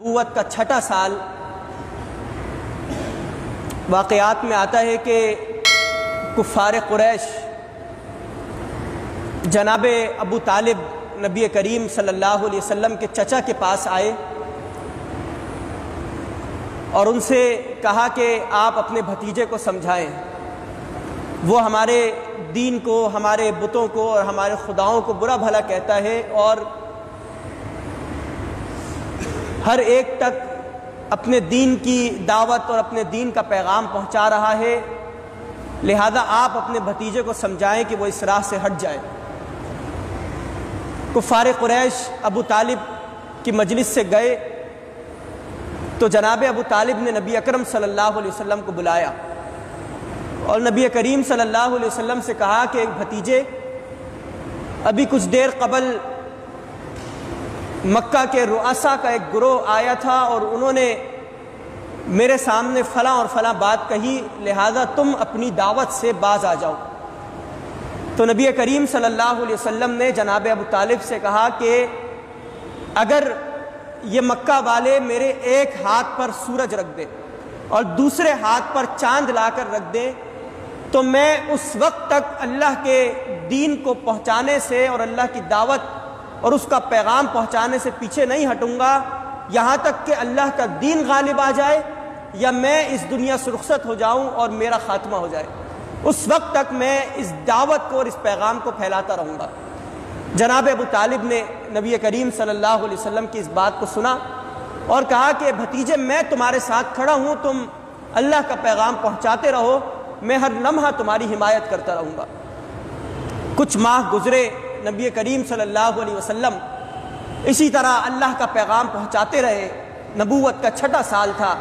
نبوت کا چھٹا سال واقعات میں آتا ہے کہ کفار قریش جناب ابو طالب نبی کریم صلی اللہ علیہ وسلم کے چچا کے پاس آئے اور ان سے کہا کہ آپ اپنے بھتیجے کو سمجھائیں، وہ ہمارے دین کو، ہمارے بتوں کو اور ہمارے خداؤں کو برا بھلا کہتا ہے اور ہر ایک تک اپنے دین کی دعوت اور اپنے دین کا پیغام پہنچا رہا ہے، لہذا آپ اپنے بھتیجے کو سمجھائیں کہ وہ اس راہ سے ہٹ جائے۔ کفار قریش ابو طالب کی مجلس سے گئے تو جناب ابو طالب نے نبی اکرم صلی اللہ علیہ وسلم کو بلایا اور نبی کریم صلی اللہ علیہ وسلم سے کہا کہ بھتیجے، ابھی کچھ دیر قبل مکہ کے رؤساء کا ایک گروہ آیا تھا اور انہوں نے میرے سامنے فلاں اور فلاں بات کہی، لہذا تم اپنی دعوت سے باز آ جاؤ۔ تو نبی کریم صلی اللہ علیہ وسلم نے جناب ابو طالب سے کہا کہ اگر یہ مکہ والے میرے ایک ہاتھ پر سورج رکھ دیں اور دوسرے ہاتھ پر چاند لا کر رکھ دیں تو میں اس وقت تک اللہ کے دین کو پہنچانے سے اور اللہ کی دعوت اور اس کا پیغام پہنچانے سے پیچھے نہیں ہٹوں گا، یہاں تک کہ اللہ کا دین غالب آ جائے یا میں اس دنیا سے رخصت ہو جاؤں اور میرا خاتمہ ہو جائے، اس وقت تک میں اس دعوت کو اور اس پیغام کو پھیلاتا رہوں گا۔ جناب ابو طالب نے نبی کریم صلی اللہ علیہ وسلم کی اس بات کو سنا اور کہا کہ بھتیجے، میں تمہارے ساتھ کھڑا ہوں، تم اللہ کا پیغام پہنچاتے رہو، میں ہر لمحہ تمہاری حمایت کرتا رہوں گا۔ کچھ ماہ گزرے، نبی کریم صلی اللہ علیہ وسلم اسی طرح اللہ کا پیغام پہنچاتے رہے۔ نبوت کا چھٹا سال تھا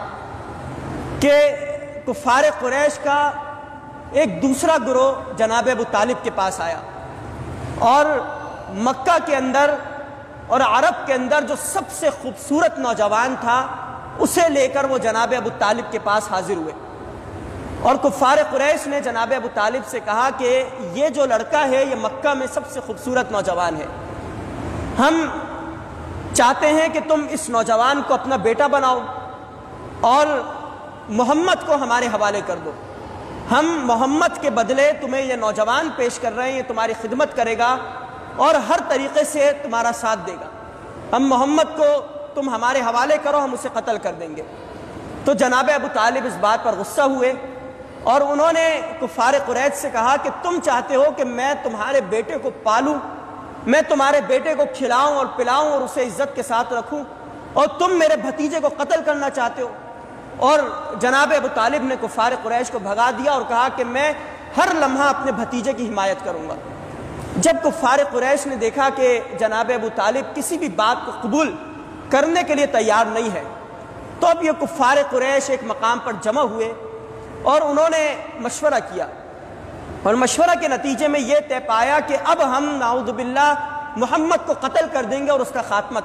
کہ کفار قریش کا ایک دوسرا گروہ جناب ابو طالب کے پاس آیا اور مکہ کے اندر اور عرب کے اندر جو سب سے خوبصورت نوجوان تھا اسے لے کر وہ جناب ابو طالب کے پاس حاضر ہوئے اور کفار قریش نے جناب ابو طالب سے کہا کہ یہ جو لڑکا ہے یہ مکہ میں سب سے خوبصورت نوجوان ہے، ہم چاہتے ہیں کہ تم اس نوجوان کو اپنا بیٹا بناؤ اور محمد کو ہمارے حوالے کر دو، ہم محمد کے بدلے تمہیں یہ نوجوان پیش کر رہے ہیں، یہ تمہاری خدمت کرے گا اور ہر طریقے سے تمہارا ساتھ دے گا، ہم محمد کو تم ہمارے حوالے کرو، ہم اسے قتل کر دیں گے۔ تو جناب ابو طالب اس بات پر غصہ ہوئے اور انہوں نے کفار قریش سے کہا کہ تم چاہتے ہو کہ میں تمہارے بیٹے کو پالوں، میں تمہارے بیٹے کو کھلاؤں اور پلاؤں اور اسے عزت کے ساتھ رکھوں، اور تم میرے بھتیجے کو قتل کرنا چاہتے ہو۔ اور جناب ابو طالب نے کفار قریش کو بھگا دیا اور کہا کہ میں ہر لمحہ اپنے بھتیجے کی حمایت کروں گا۔ جب کفار قریش نے دیکھا کہ جناب ابو طالب کسی بھی بات کو قبول کرنے کے لیے تیار نہیں ہے تو اب یہ کفار قریش ایک مقام پر جمع ہوئے اور انہوں نے مشورہ کیا اور مشورہ کے نتیجے میں یہ طے پایا کہ اب ہم نعوذ باللہ محمد کو قتل کر دیں گے اور اس کا خاتمہ